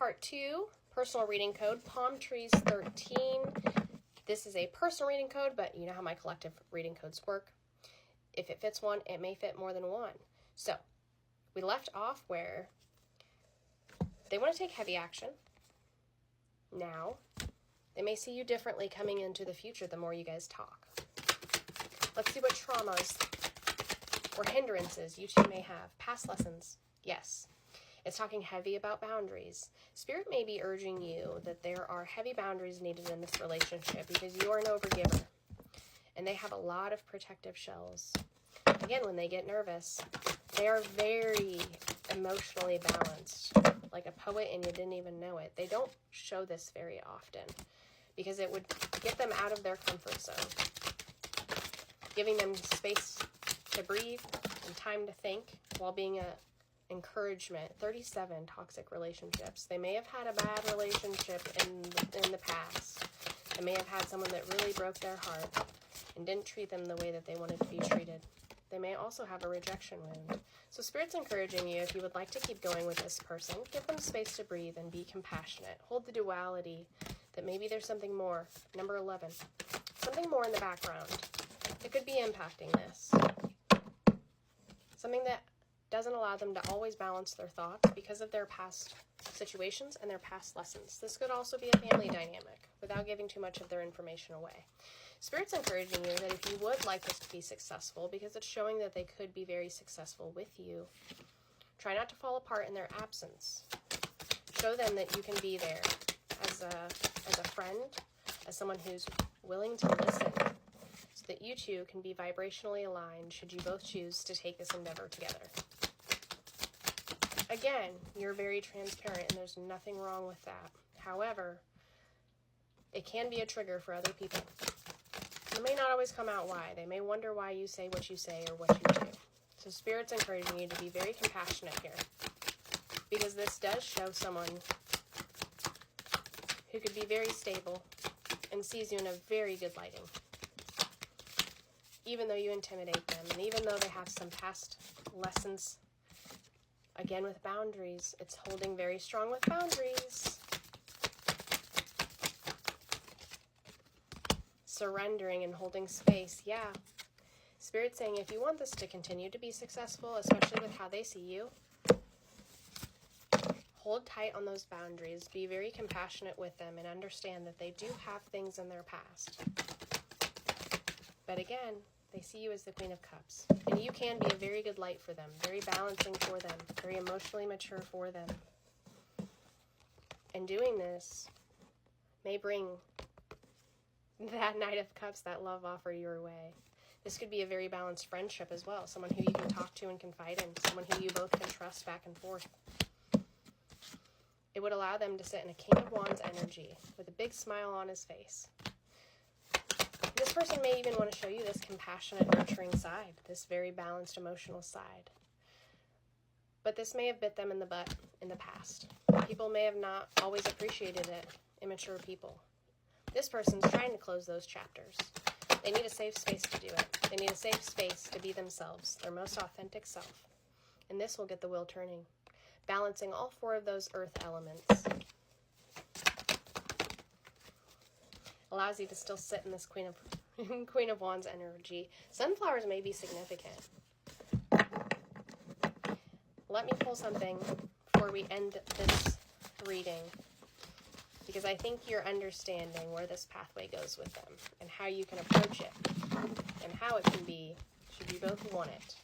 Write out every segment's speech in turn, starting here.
part 2, personal reading code, Palmtrees13. This is a personal reading code, but you know how my collective reading codes work. If it fits one, it may fit more than one. So, we left off where they want to take heavy action. Now, they may see you differently coming into the future the more you guys talk. Let's see what traumas or hindrances you two may have. Past lessons, yes. It's talking heavy about boundaries. Spirit may be urging you that there are heavy boundaries needed in this relationship because you are an overgiver. And they have a lot of protective shells. Again, when they get nervous, they are very emotionally balanced. Like a poet and you didn't even know it. They don't show this very often because it would get them out of their comfort zone. Giving them space to breathe and time to think while being a encouragement. 37 toxic relationships. They may have had a bad relationship in the past. They may have had someone that really broke their heart and didn't treat them the way that they wanted to be treated. They may also have a rejection wound. So Spirit's encouraging you, if you would like to keep going with this person, give them space to breathe and be compassionate. Hold the duality that maybe there's something more. Number 11. Something more in the background that could be impacting this. Something that doesn't allow them to always balance their thoughts because of their past situations and their past lessons. This could also be a family dynamic without giving too much of their information away. Spirit's encouraging you that if you would like this to be successful, because it's showing that they could be very successful with you, try not to fall apart in their absence. Show them that you can be there as a friend, as someone who's willing to listen, so that you two can be vibrationally aligned should you both choose to take this endeavor together. Again, you're very transparent and there's nothing wrong with that. However, it can be a trigger for other people. It may not always come out why. They may wonder why you say what you say or what you do. So Spirit's encouraging you to be very compassionate here, because this does show someone who could be very stable and sees you in a very good lighting. Even though you intimidate them, and even though they have some past lessons. Again, with boundaries, it's holding very strong with boundaries. Surrendering and holding space, yeah. Spirit's saying if you want this to continue to be successful, especially with how they see you, hold tight on those boundaries. Be very compassionate with them and understand that they do have things in their past. But again, they see you as the Queen of Cups. And you can be a very good light for them, very balancing for them, very emotionally mature for them. And doing this may bring that Knight of Cups, that love offer your way. This could be a very balanced friendship as well. Someone who you can talk to and confide in. Someone who you both can trust back and forth. It would allow them to sit in a King of Wands energy with a big smile on his face. This person may even want to show you this compassionate, nurturing side, this very balanced emotional side. But this may have bit them in the butt in the past. People may have not always appreciated it, immature people. This person's trying to close those chapters. They need a safe space to do it. They need a safe space to be themselves, their most authentic self. And this will get the wheel turning, balancing all 4 of those earth elements. Allows you to still sit in this Queen of Wands energy. Sunflowers may be significant. Let me pull something before we end this reading, because I think you're understanding where this pathway goes with them and how you can approach it and how it can be should you both want it.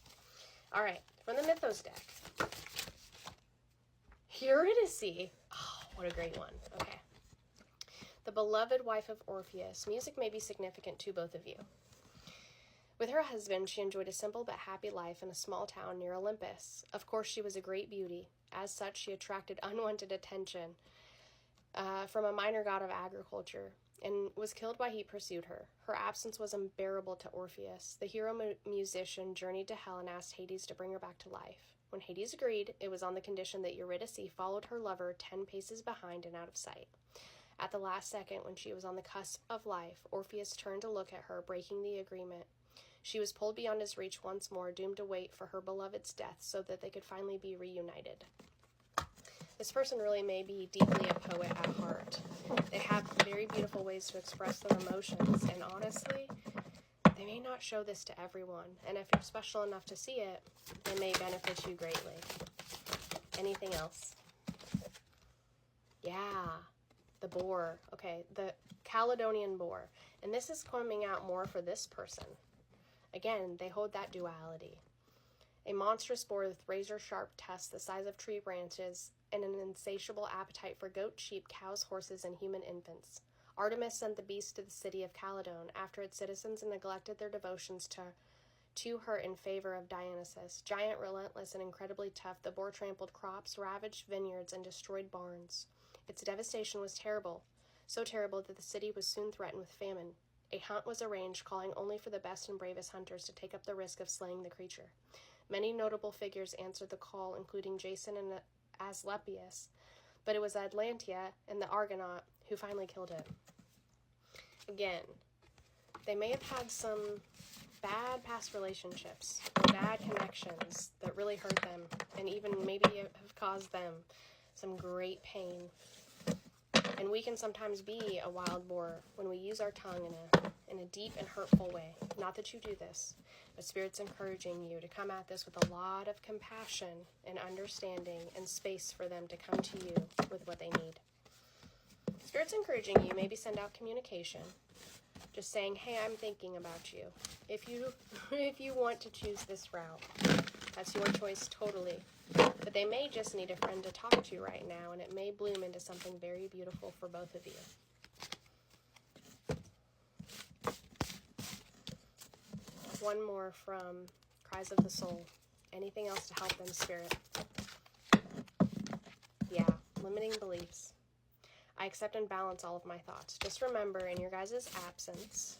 All right, from the Mythos deck. Eurydice. Oh, what a great one. Okay. The beloved wife of Orpheus. Music may be significant to both of you. With her husband, she enjoyed a simple but happy life in a small town near Olympus. Of course, she was a great beauty. As such, she attracted unwanted attention from a minor god of agriculture and was killed while he pursued her. Her absence was unbearable to Orpheus. The hero musician journeyed to hell and asked Hades to bring her back to life. When Hades agreed, it was on the condition that Eurydice followed her lover 10 paces behind and out of sight. At the last second, when she was on the cusp of life, Orpheus turned to look at her, breaking the agreement. She was pulled beyond his reach once more, doomed to wait for her beloved's death so that they could finally be reunited. This person really may be deeply a poet at heart. They have very beautiful ways to express their emotions, and honestly, they may not show this to everyone, and if you're special enough to see it, it may benefit you greatly. Anything else? Yeah, the boar. Okay, the Caledonian boar. And this is coming out more for this person. Again, they hold that duality. A monstrous boar with razor-sharp tusks the size of tree branches and an insatiable appetite for goats, sheep, cows, horses, and human infants. Artemis sent the beast to the city of Caledon after its citizens neglected their devotions to her in favor of Dionysus. Giant, relentless, and incredibly tough, the boar trampled crops, ravaged vineyards, and destroyed barns. Its devastation was terrible, so terrible that the city was soon threatened with famine. A hunt was arranged, calling only for the best and bravest hunters to take up the risk of slaying the creature. Many notable figures answered the call, including Jason and Asclepius, but it was Atlantia and the Argonaut who finally killed it. Again, they may have had some bad past relationships, or bad connections that really hurt them, and even maybe have caused them some great pain. And we can sometimes be a wild boar when we use our tongue in a deep and hurtful way. Not that you do this, but Spirit's encouraging you to come at this with a lot of compassion and understanding and space for them to come to you with what they need. Spirit's encouraging you, maybe send out communication, just saying, hey, I'm thinking about you. If you want to choose this route, that's your choice totally. But they may just need a friend to talk to right now, and it may bloom into something very beautiful for both of you. One more from Cries of the Soul. Anything else to help them, Spirit? Yeah, limiting beliefs. I accept and balance all of my thoughts. Just remember, in your guys' absence,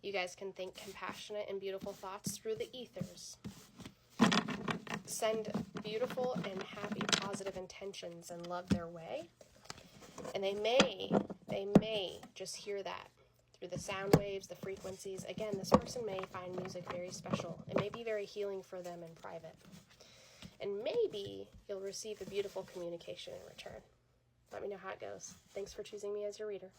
you guys can think compassionate and beautiful thoughts through the ethers. Send beautiful and happy, positive intentions and love their way. And they may just hear that through the sound waves, the frequencies. Again, this person may find music very special. It may be very healing for them in private. And maybe you'll receive a beautiful communication in return. Let me know how it goes. Thanks for choosing me as your reader.